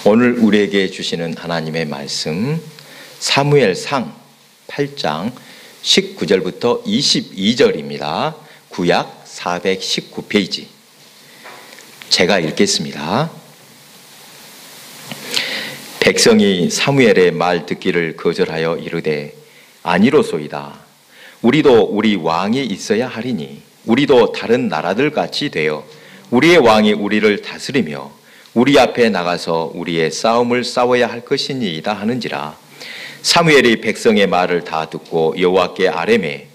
오늘 우리에게 주시는 하나님의 말씀 사무엘상 8장 19절부터 22절입니다. 구약 419페이지. 제가 읽겠습니다. 백성이 사무엘의 말 듣기를 거절하여 이르되 아니로소이다. 우리도 우리 왕이 있어야 하리니 우리도 다른 나라들 같이 되어 우리의 왕이 우리를 다스리며 우리 앞에 나가서 우리의 싸움을 싸워야 할 것이니이다 하는지라. 사무엘이 백성의 말을 다 듣고 여호와께 아뢰매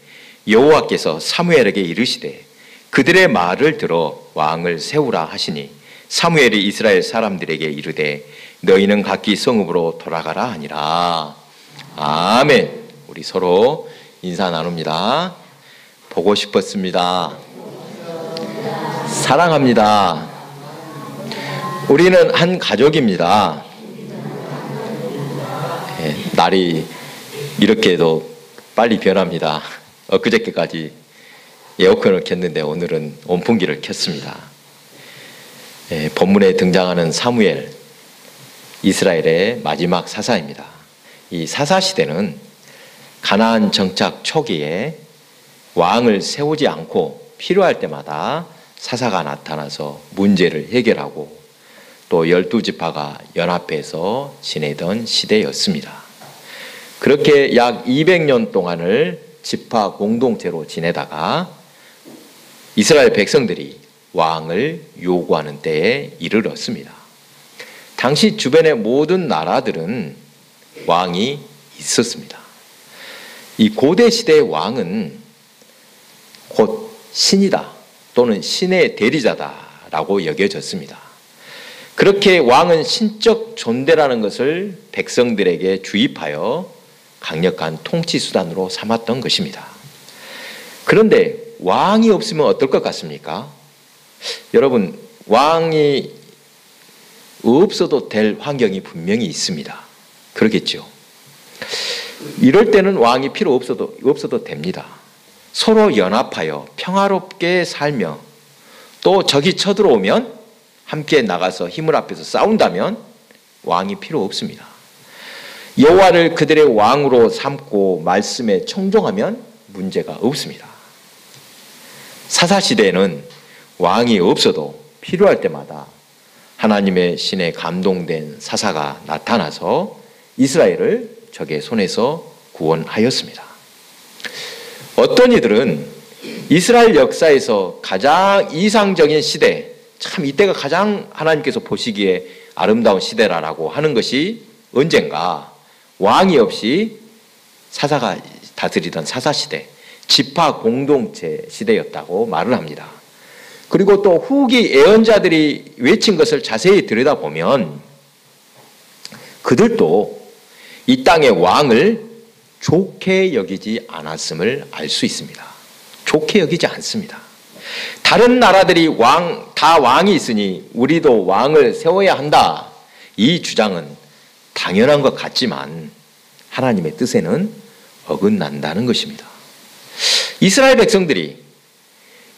여호와께서 사무엘에게 이르시되 그들의 말을 들어 왕을 세우라 하시니 사무엘이 이스라엘 사람들에게 이르되 너희는 각기 성읍으로 돌아가라 하니라. 아멘. 우리 서로 인사 나눕니다. 보고 싶었습니다. 사랑합니다. 우리는 한 가족입니다. 날이 이렇게도 빨리 변합니다. 엊그저께까지 에어컨을 켰는데 오늘은 온풍기를 켰습니다. 본문에 등장하는 사무엘, 이스라엘의 마지막 사사입니다. 이 사사시대는 가나안 정착 초기에 왕을 세우지 않고 필요할 때마다 사사가 나타나서 문제를 해결하고 또 12지파가 연합해서 지내던 시대였습니다. 그렇게 약 200년 동안을 지파 공동체로 지내다가 이스라엘 백성들이 왕을 요구하는 때에 이르렀습니다. 당시 주변의 모든 나라들은 왕이 있었습니다. 이 고대 시대의 왕은 곧 신이다 또는 신의 대리자다라고 여겨졌습니다. 그렇게 왕은 신적 존재라는 것을 백성들에게 주입하여 강력한 통치 수단으로 삼았던 것입니다. 그런데 왕이 없으면 어떨 것 같습니까? 여러분, 왕이 없어도 될 환경이 분명히 있습니다. 그렇겠죠? 이럴 때는 왕이 필요 없어도 됩니다. 서로 연합하여 평화롭게 살며 또 적이 쳐들어오면 함께 나가서 힘을 합해서 싸운다면 왕이 필요 없습니다. 여호와를 그들의 왕으로 삼고 말씀에 청종하면 문제가 없습니다. 사사시대에는 왕이 없어도 필요할 때마다 하나님의 신에 감동된 사사가 나타나서 이스라엘을 적의 손에서 구원하였습니다. 어떤 이들은 이스라엘 역사에서 가장 이상적인 시대, 참 이때가 가장 하나님께서 보시기에 아름다운 시대라고 하는 것이 언젠가 왕이 없이 사사가 다스리던 사사시대, 지파 공동체 시대였다고 말을 합니다. 그리고 또 후기 예언자들이 외친 것을 자세히 들여다보면 그들도 이 땅의 왕을 좋게 여기지 않았음을 알 수 있습니다. 좋게 여기지 않습니다. 다른 나라들이 다 왕이 있으니 우리도 왕을 세워야 한다. 이 주장은 당연한 것 같지만 하나님의 뜻에는 어긋난다는 것입니다. 이스라엘 백성들이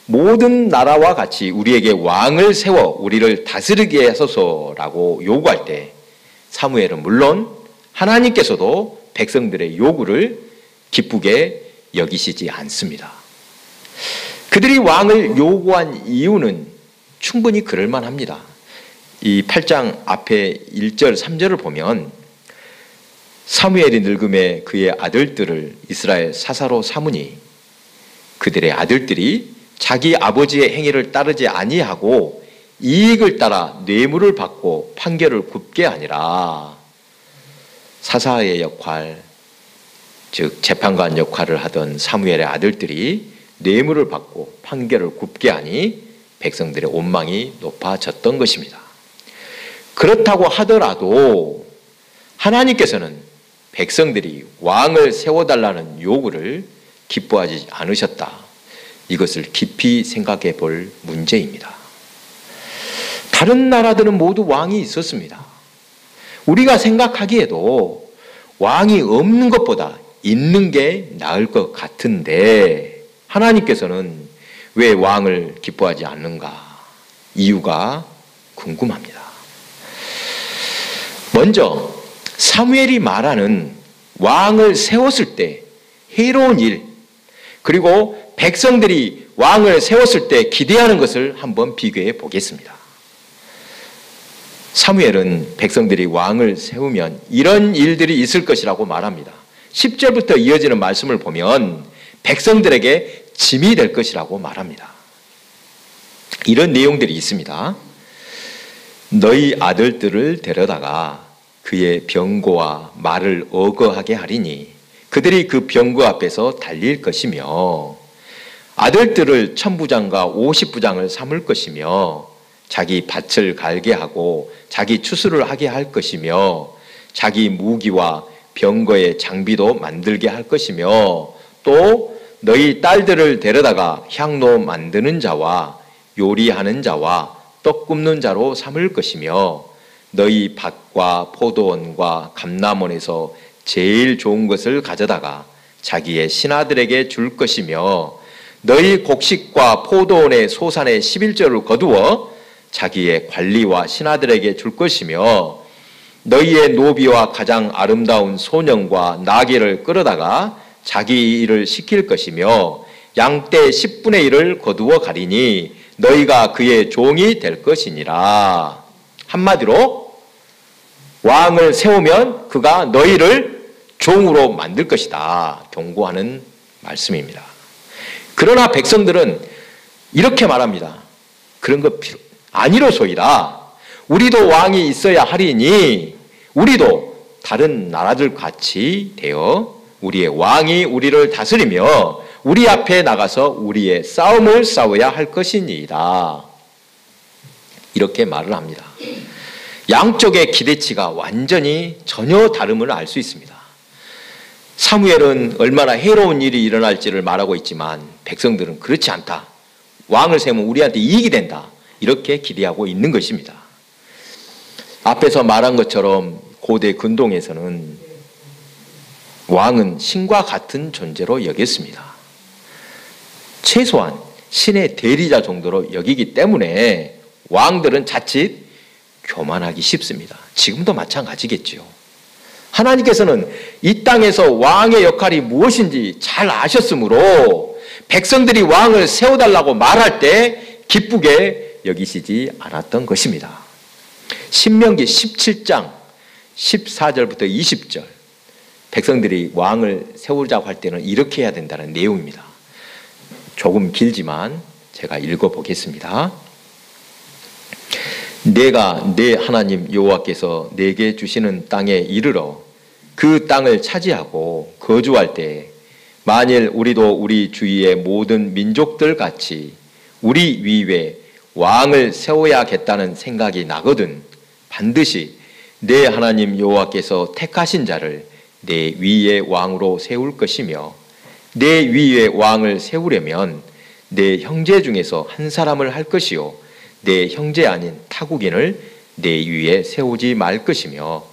모든 나라와 같이 우리에게 왕을 세워 우리를 다스리게 하소서라고 요구할 때 사무엘은 물론 하나님께서도 백성들의 요구를 기쁘게 여기시지 않습니다. 그들이 왕을 요구한 이유는 충분히 그럴 만합니다. 이 8장 앞에 1절, 3절을 보면 사무엘이 늙음에 그의 아들들을 이스라엘 사사로 삼으니 그들의 아들들이 자기 아버지의 행위를 따르지 아니하고 이익을 따라 뇌물을 받고 판결을 굽게 하니라. 사사의 역할, 즉 재판관 역할을 하던 사무엘의 아들들이 뇌물을 받고 판결을 굽게 하니 백성들의 원망이 높아졌던 것입니다. 그렇다고 하더라도 하나님께서는 백성들이 왕을 세워달라는 요구를 기뻐하지 않으셨다. 이것을 깊이 생각해 볼 문제입니다. 다른 나라들은 모두 왕이 있었습니다. 우리가 생각하기에도 왕이 없는 것보다 있는 게 나을 것 같은데 하나님께서는 왜 왕을 기뻐하지 않는가? 이유가 궁금합니다. 먼저 사무엘이 말하는 왕을 세웠을 때 해로운 일, 그리고 백성들이 왕을 세웠을 때 기대하는 것을 한번 비교해 보겠습니다. 사무엘은 백성들이 왕을 세우면 이런 일들이 있을 것이라고 말합니다. 10절부터 이어지는 말씀을 보면 백성들에게 짐이 될 것이라고 말합니다. 이런 내용들이 있습니다. 너희 아들들을 데려다가 그의 병거와 말을 어거하게 하리니 그들이 그 병거 앞에서 달릴 것이며 아들들을 1000부장과 50부장을 삼을 것이며 자기 밭을 갈게 하고 자기 추수를 하게 할 것이며 자기 무기와 병거의 장비도 만들게 할 것이며 또 너희 딸들을 데려다가 향로 만드는 자와 요리하는 자와 떡 굽는 자로 삼을 것이며 너희 밭과 포도원과 감람원에서 제일 좋은 것을 가져다가 자기의 신하들에게 줄 것이며 너희 곡식과 포도원의 소산의 11조를 거두어 자기의 관리와 신하들에게 줄 것이며 너희의 노비와 가장 아름다운 소년과 나귀를 끌어다가 자기 일을 시킬 것이며 양떼 10분의 1을 거두어 가리니 너희가 그의 종이 될 것이니라. 한마디로 왕을 세우면 그가 너희를 종으로 만들 것이다 경고하는 말씀입니다. 그러나 백성들은 이렇게 말합니다. 그런 거 아니로소이다. 우리도 왕이 있어야 하리니 우리도 다른 나라들 같이 되어 우리의 왕이 우리를 다스리며 우리 앞에 나가서 우리의 싸움을 싸워야 할 것이니이다. 이렇게 말을 합니다. 양쪽의 기대치가 완전히 전혀 다름을 알 수 있습니다. 사무엘은 얼마나 해로운 일이 일어날지를 말하고 있지만 백성들은 그렇지 않다. 왕을 세우면 우리한테 이익이 된다. 이렇게 기대하고 있는 것입니다. 앞에서 말한 것처럼 고대 근동에서는 왕은 신과 같은 존재로 여겼습니다. 최소한 신의 대리자 정도로 여기기 때문에 왕들은 자칫 교만하기 쉽습니다. 지금도 마찬가지겠죠. 하나님께서는 이 땅에서 왕의 역할이 무엇인지 잘 아셨으므로 백성들이 왕을 세워달라고 말할 때 기쁘게 여기시지 않았던 것입니다. 신명기 17장 14절부터 20절 백성들이 왕을 세우자고 할 때는 이렇게 해야 된다는 내용입니다. 조금 길지만 제가 읽어보겠습니다. 내가 내 하나님 여호와께서 내게 주시는 땅에 이르러 그 땅을 차지하고 거주할 때 만일 우리도 우리 주위의 모든 민족들 같이 우리 위에 왕을 세워야겠다는 생각이 나거든 반드시 내 하나님 여호와께서 택하신 자를 내 위에 왕으로 세울 것이며 내 위에 왕을 세우려면 내 형제 중에서 한 사람을 할 것이요 내 형제 아닌 타국인을 내 위에 세우지 말 것이며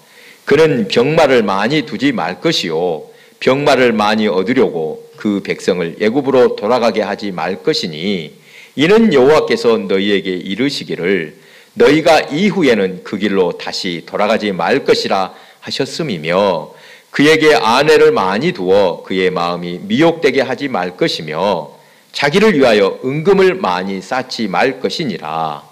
그는 병마를 많이 두지 말 것이요 병마를 많이 얻으려고 그 백성을 애굽으로 돌아가게 하지 말 것이니 이는 여호와께서 너희에게 이르시기를 너희가 이후에는 그 길로 다시 돌아가지 말 것이라 하셨음이며 그에게 아내를 많이 두어 그의 마음이 미혹되게 하지 말 것이며 자기를 위하여 은금을 많이 쌓지 말 것이니라.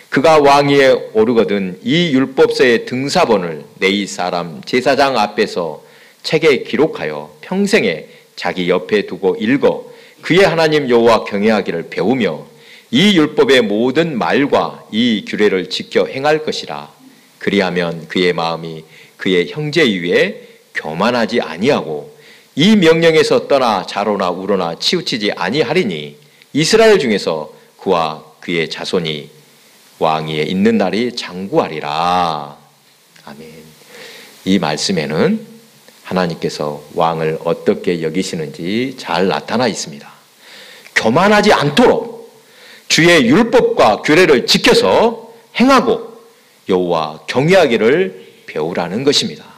그가 왕위에 오르거든 이 율법서의 등사본을 내 사람 제사장 앞에서 책에 기록하여 평생에 자기 옆에 두고 읽어 그의 하나님 여호와 경외하기를 배우며 이 율법의 모든 말과 이 규례를 지켜 행할 것이라. 그리하면 그의 마음이 그의 형제 위에 교만하지 아니하고 이 명령에서 떠나 좌로나 우로나 치우치지 아니하리니 이스라엘 중에서 그와 그의 자손이 왕위에 있는 날이 장구하리라. 아멘. 이 말씀에는 하나님께서 왕을 어떻게 여기시는지 잘 나타나 있습니다. 교만하지 않도록 주의 율법과 규례를 지켜서 행하고 여호와 경외하기를 배우라는 것입니다.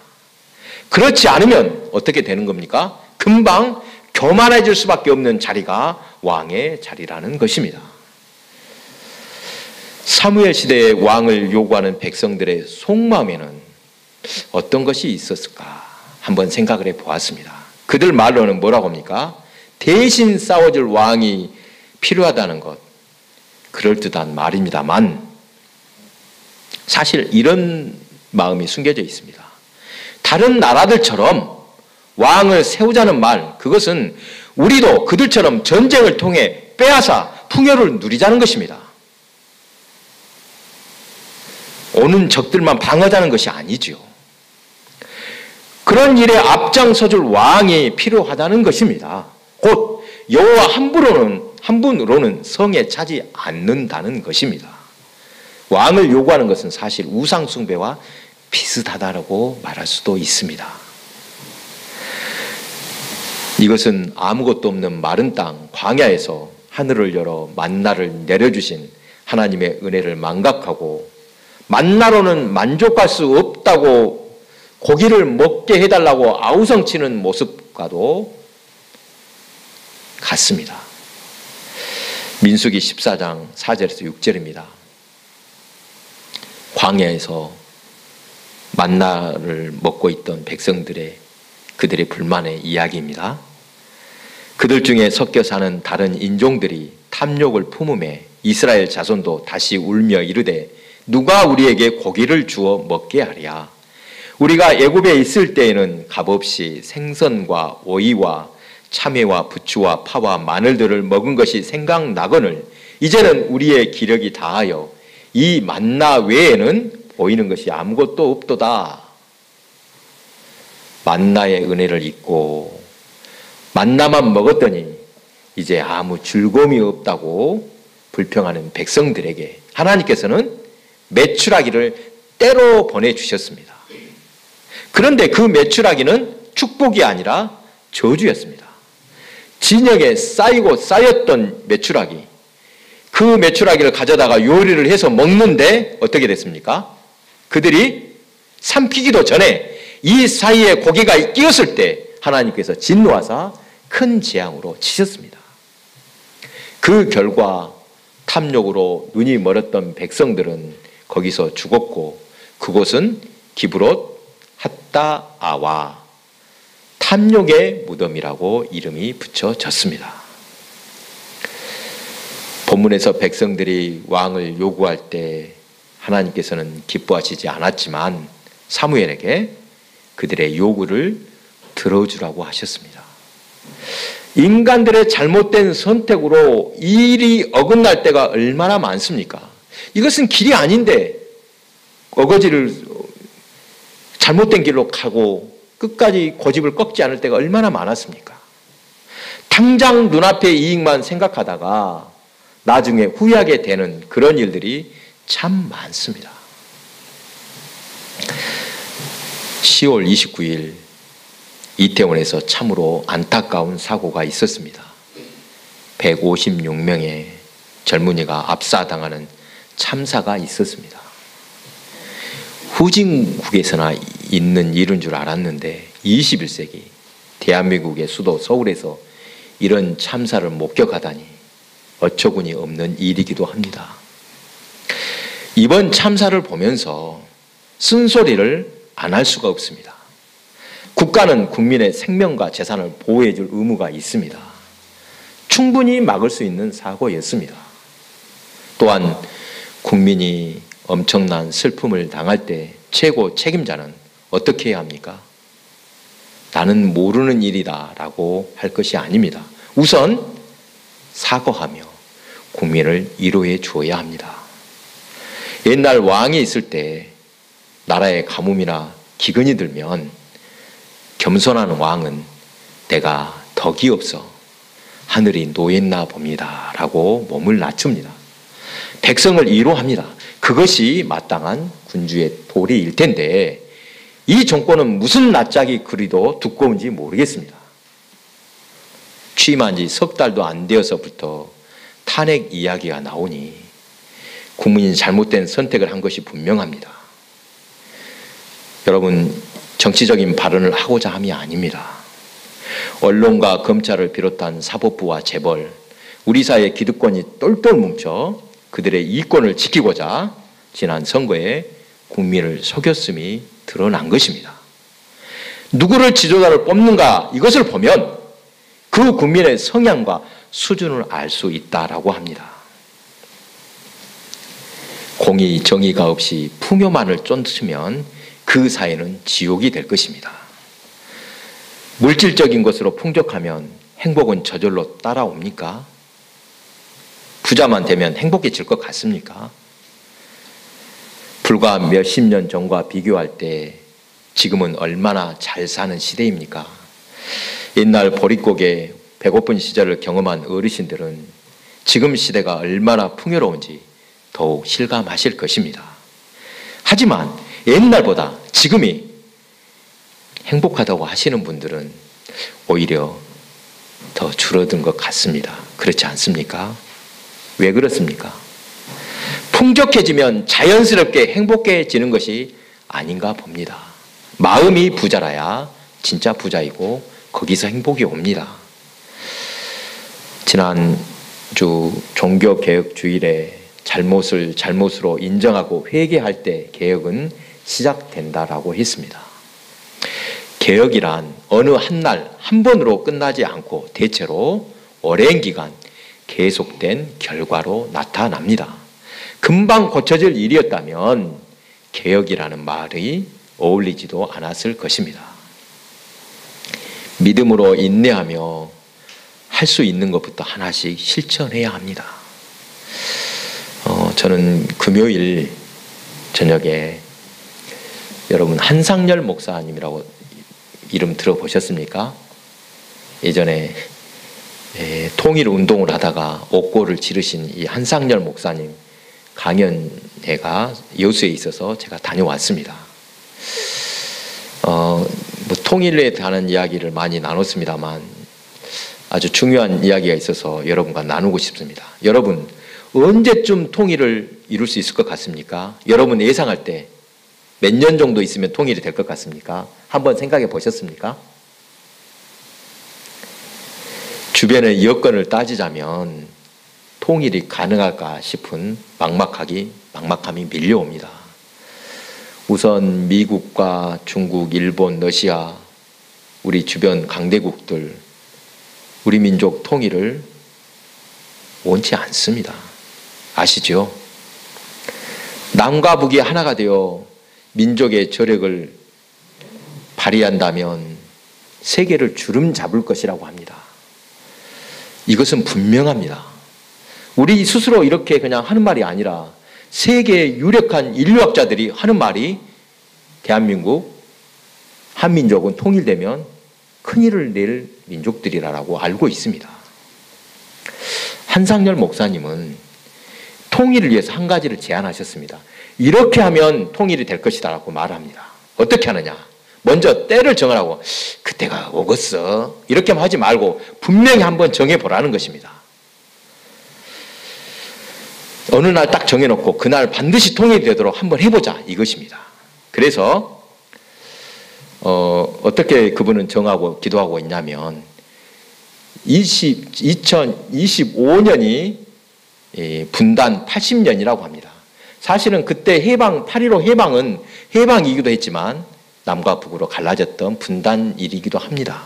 그렇지 않으면 어떻게 되는 겁니까? 금방 교만해질 수밖에 없는 자리가 왕의 자리라는 것입니다. 사무엘 시대의 왕을 요구하는 백성들의 속마음에는 어떤 것이 있었을까 한번 생각을 해 보았습니다. 그들 말로는 뭐라고 합니까? 대신 싸워줄 왕이 필요하다는 것, 그럴듯한 말입니다만 사실 이런 마음이 숨겨져 있습니다. 다른 나라들처럼 왕을 세우자는 말, 그것은 우리도 그들처럼 전쟁을 통해 빼앗아 풍요를 누리자는 것입니다. 오는 적들만 방어하자는 것이 아니지요. 그런 일에 앞장서줄 왕이 필요하다는 것입니다. 곧 여호와 한 분으로는 성에 차지 않는다는 것입니다. 왕을 요구하는 것은 사실 우상 숭배와 비슷하다고 말할 수도 있습니다. 이것은 아무것도 없는 마른 땅 광야에서 하늘을 열어 만나를 내려주신 하나님의 은혜를 망각하고 만나로는 만족할 수 없다고 고기를 먹게 해달라고 아우성치는 모습과도 같습니다. 민수기 14장 4절에서 6절입니다. 광야에서 만나를 먹고 있던 그들의 불만의 이야기입니다. 그들 중에 섞여 사는 다른 인종들이 탐욕을 품음에 이스라엘 자손도 다시 울며 이르되 누가 우리에게 고기를 주어 먹게 하랴. 우리가 애굽에 있을 때에는 값없이 생선과 오이와 참외와 부추와 파와 마늘들을 먹은 것이 생각나거늘 이제는 우리의 기력이 다하여 이 만나 외에는 보이는 것이 아무것도 없도다. 만나의 은혜를 잊고 만나만 먹었더니 이제 아무 즐거움이 없다고 불평하는 백성들에게 하나님께서는 메추라기를 때로 보내주셨습니다. 그런데 그 메추라기는 축복이 아니라 저주였습니다. 진영에 쌓였던 메추라기, 그 메추라기를 가져다가 요리를 해서 먹는데 어떻게 됐습니까? 그들이 삼키기도 전에 이 사이에 고기가 끼었을 때 하나님께서 진노하사 큰 재앙으로 치셨습니다. 그 결과 탐욕으로 눈이 멀었던 백성들은 거기서 죽었고 그곳은 기브롯 핫다아와 탐욕의 무덤이라고 이름이 붙여졌습니다. 본문에서 백성들이 왕을 요구할 때 하나님께서는 기뻐하시지 않았지만 사무엘에게 그들의 요구를 들어주라고 하셨습니다. 인간들의 잘못된 선택으로 일이 어긋날 때가 얼마나 많습니까? 이것은 길이 아닌데 어거지를 잘못된 길로 가고 끝까지 고집을 꺾지 않을 때가 얼마나 많았습니까? 당장 눈앞의 이익만 생각하다가 나중에 후회하게 되는 그런 일들이 참 많습니다. 10월 29일 이태원에서 참으로 안타까운 사고가 있었습니다. 156명의 젊은이가 압사당하는 참사가 있었습니다. 후진국에서나 있는 일인 줄 알았는데 21세기 대한민국의 수도 서울에서 이런 참사를 목격하다니 어처구니 없는 일이기도 합니다. 이번 참사를 보면서 쓴소리를 안 할 수가 없습니다. 국가는 국민의 생명과 재산을 보호해 줄 의무가 있습니다. 충분히 막을 수 있는 사고였습니다. 또한 국민이 엄청난 슬픔을 당할 때 최고 책임자는 어떻게 해야 합니까? 나는 모르는 일이다 라고 할 것이 아닙니다. 우선 사과하며 국민을 위로해 주어야 합니다. 옛날 왕이 있을 때 나라에 가뭄이나 기근이 들면 겸손한 왕은 내가 덕이 없어 하늘이 노했나 봅니다 라고 몸을 낮춥니다. 백성을 위로합니다. 그것이 마땅한 군주의 도리일 텐데 이 정권은 무슨 낯짝이 그리도 두꺼운지 모르겠습니다. 취임한 지 석 달도 안 되어서부터 탄핵 이야기가 나오니 국민이 잘못된 선택을 한 것이 분명합니다. 여러분, 정치적인 발언을 하고자 함이 아닙니다. 언론과 검찰을 비롯한 사법부와 재벌, 우리 사회의 기득권이 똘똘 뭉쳐 그들의 이권을 지키고자 지난 선거에 국민을 속였음이 드러난 것입니다. 누구를 지도자를 뽑는가 이것을 보면 그 국민의 성향과 수준을 알 수 있다라고 합니다. 공의, 정의가 없이 풍요만을 쫓으면 그 사회는 지옥이 될 것입니다. 물질적인 것으로 풍족하면 행복은 저절로 따라옵니까? 부자만 되면 행복해질 것 같습니까? 불과 몇십 년 전과 비교할 때 지금은 얼마나 잘 사는 시대입니까? 옛날 보릿고개 배고픈 시절을 경험한 어르신들은 지금 시대가 얼마나 풍요로운지 더욱 실감하실 것입니다. 하지만 옛날보다 지금이 행복하다고 하시는 분들은 오히려 더 줄어든 것 같습니다. 그렇지 않습니까? 왜 그렇습니까? 풍족해지면 자연스럽게 행복해지는 것이 아닌가 봅니다. 마음이 부자라야 진짜 부자이고 거기서 행복이 옵니다. 지난주 종교개혁 주일에 잘못을 잘못으로 인정하고 회개할 때 개혁은 시작된다라고 했습니다. 개혁이란 어느 한 날 한 번으로 끝나지 않고 대체로 오랜 기간 계속된 결과로 나타납니다. 금방 고쳐질 일이었다면 개혁이라는 말이 어울리지도 않았을 것입니다. 믿음으로 인내하며 할 수 있는 것부터 하나씩 실천해야 합니다. 저는 금요일 저녁에 여러분 한상열 목사님이라고 이름 들어보셨습니까? 예전에 통일 운동을 하다가 옥고를 지르신 이 한상열 목사님 강연회가 여수에 있어서 제가 다녀왔습니다. 통일에 관한 이야기를 많이 나눴습니다만 아주 중요한 이야기가 있어서 여러분과 나누고 싶습니다. 여러분 언제쯤 통일을 이룰 수 있을 것 같습니까? 여러분 예상할 때 몇 년 정도 있으면 통일이 될 것 같습니까? 한번 생각해 보셨습니까? 주변의 여건을 따지자면 통일이 가능할까 싶은 막막함이 밀려옵니다. 우선 미국과 중국, 일본, 러시아, 우리 주변 강대국들, 우리 민족 통일을 원치 않습니다. 아시죠? 남과 북이 하나가 되어 민족의 저력을 발휘한다면 세계를 주름 잡을 것이라고 합니다. 이것은 분명합니다. 우리 스스로 이렇게 그냥 하는 말이 아니라 세계의 유력한 인류학자들이 하는 말이 대한민국, 한민족은 통일되면 큰일을 낼 민족들이라고 알고 있습니다. 한상열 목사님은 통일을 위해서 한 가지를 제안하셨습니다. 이렇게 하면 통일이 될 것이다 라고 말합니다. 어떻게 하느냐? 먼저 때를 정하라고. 그때가 오겠어. 이렇게만 하지 말고 분명히 한번 정해보라는 것입니다. 어느 날 딱 정해놓고 그날 반드시 통일이 되도록 한번 해보자 이것입니다. 그래서 어떻게 그분은 정하고 기도하고 있냐면 2025년이 분단 80년이라고 합니다. 사실은 그때 8.15 해방은 해방이기도 했지만 남과 북으로 갈라졌던 분단일이기도 합니다.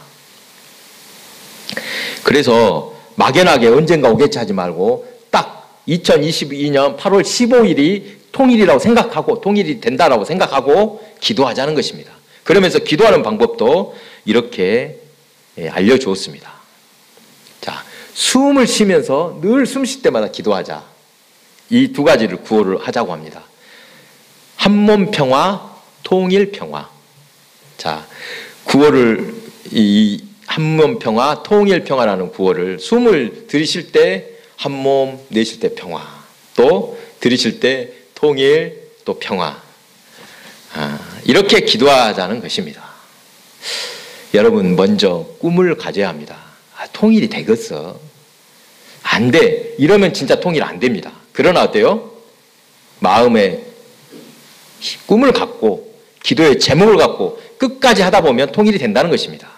그래서 막연하게 언젠가 오겠지 하지 말고 딱 2022년 8월 15일이 통일이라고 생각하고 통일이 된다라고 생각하고 기도하자는 것입니다. 그러면서 기도하는 방법도 이렇게 알려주었습니다. 자, 숨을 쉬면서 늘 숨 쉴 때마다 기도하자. 이 두 가지를 구호를 하자고 합니다. 한몸 평화, 통일 평화. 자, 구호를 이 한몸 평화, 통일 평화라는 구호를 숨을 들이쉴 때 한몸, 내쉴 때 평화. 또 들이쉴 때 통일, 또 평화. 이렇게 기도하자는 것입니다. 여러분 먼저 꿈을 가져야 합니다. 통일이 되겠어. 안 돼. 이러면 진짜 통일 안 됩니다. 그러나 어때요? 마음에 꿈을 갖고 기도의 제목을 갖고 끝까지 하다 보면 통일이 된다는 것입니다.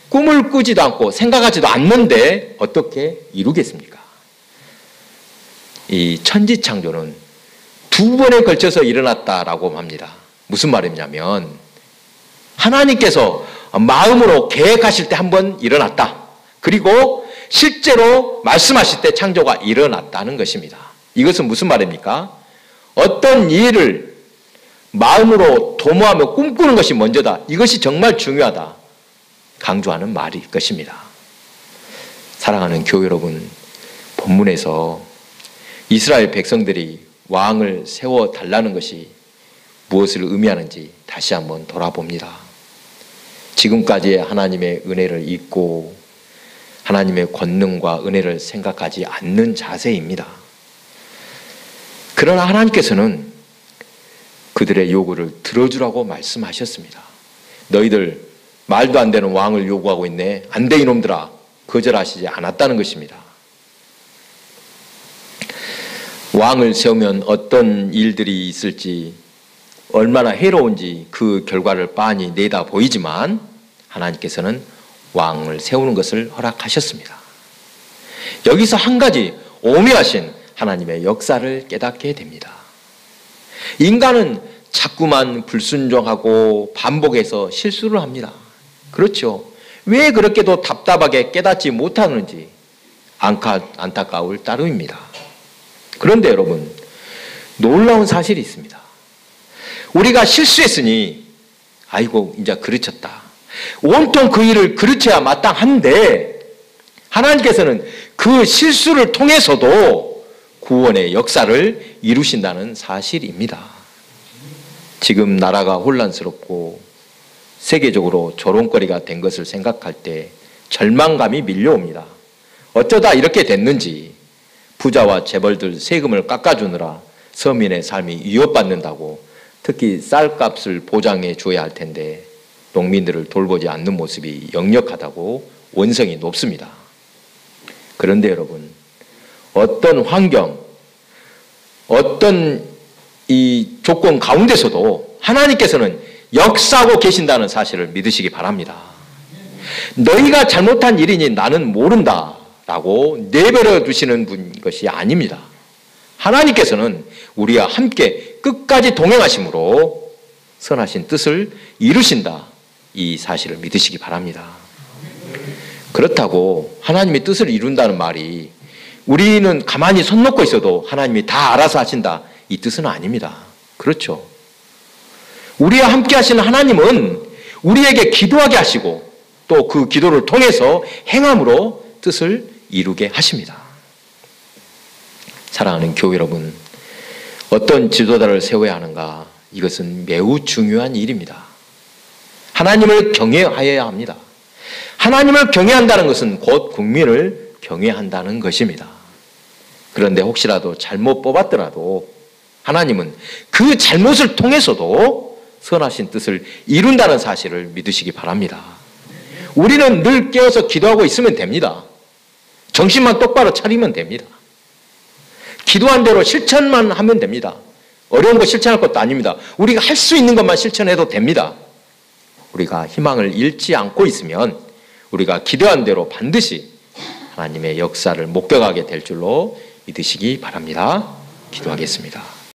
꿈을 꾸지도 않고 생각하지도 않는데 어떻게 이루겠습니까? 이 천지창조는 2번에 걸쳐서 일어났다라고 합니다. 무슨 말이냐면 하나님께서 마음으로 계획하실 때 한번 일어났다. 그리고 실제로 말씀하실 때 창조가 일어났다는 것입니다. 이것은 무슨 말입니까? 어떤 일을 마음으로 도모하며 꿈꾸는 것이 먼저다. 이것이 정말 중요하다. 강조하는 말일 것입니다. 사랑하는 교회 여러분, 본문에서 이스라엘 백성들이 왕을 세워달라는 것이 무엇을 의미하는지 다시 한번 돌아봅니다. 지금까지의 하나님의 은혜를 잊고 하나님의 권능과 은혜를 생각하지 않는 자세입니다. 그러나 하나님께서는 그들의 요구를 들어주라고 말씀하셨습니다. 너희들 말도 안 되는 왕을 요구하고 있네. 안 돼 이놈들아. 거절하시지 않았다는 것입니다. 왕을 세우면 어떤 일들이 있을지 얼마나 해로운지 그 결과를 빤히 내다 보이지만 하나님께서는 왕을 세우는 것을 허락하셨습니다. 여기서 한 가지 오묘하신 하나님의 역사를 깨닫게 됩니다. 인간은 자꾸만 불순종하고 반복해서 실수를 합니다. 그렇죠. 왜 그렇게도 답답하게 깨닫지 못하는지 안타까울 따름입니다. 그런데 여러분, 놀라운 사실이 있습니다. 우리가 실수했으니 아이고 이제 그르쳤다. 온통 그 일을 그르쳐야 마땅한데 하나님께서는 그 실수를 통해서도 구원의 역사를 이루신다는 사실입니다. 지금 나라가 혼란스럽고 세계적으로 조롱거리가 된 것을 생각할 때 절망감이 밀려옵니다. 어쩌다 이렇게 됐는지 부자와 재벌들 세금을 깎아주느라 서민의 삶이 위협받는다고 특히 쌀값을 보장해 줘야 할 텐데 농민들을 돌보지 않는 모습이 역력하다고 원성이 높습니다. 그런데 여러분, 어떤 환경, 어떤 이 조건 가운데서도 하나님께서는 역사하고 계신다는 사실을 믿으시기 바랍니다. 너희가 잘못한 일이니 나는 모른다 라고 내버려 두시는 것이 아닙니다. 하나님께서는 우리와 함께 끝까지 동행하심으로 선하신 뜻을 이루신다. 이 사실을 믿으시기 바랍니다. 그렇다고 하나님의 뜻을 이룬다는 말이 우리는 가만히 손 놓고 있어도 하나님이 다 알아서 하신다. 이 뜻은 아닙니다. 그렇죠. 우리와 함께 하시는 하나님은 우리에게 기도하게 하시고 또 그 기도를 통해서 행함으로 뜻을 이루게 하십니다. 사랑하는 교회 여러분, 어떤 지도자를 세워야 하는가? 이것은 매우 중요한 일입니다. 하나님을 경외하여야 합니다. 하나님을 경외한다는 것은 곧 국민을 경외한다는 것입니다. 그런데 혹시라도 잘못 뽑았더라도 하나님은 그 잘못을 통해서도 선하신 뜻을 이룬다는 사실을 믿으시기 바랍니다. 우리는 늘 깨어서 기도하고 있으면 됩니다. 정신만 똑바로 차리면 됩니다. 기도한 대로 실천만 하면 됩니다. 어려운 거 실천할 것도 아닙니다. 우리가 할 수 있는 것만 실천해도 됩니다. 우리가 희망을 잃지 않고 있으면 우리가 기도한 대로 반드시 하나님의 역사를 목격하게 될 줄로 믿으시기 바랍니다. 기도하겠습니다.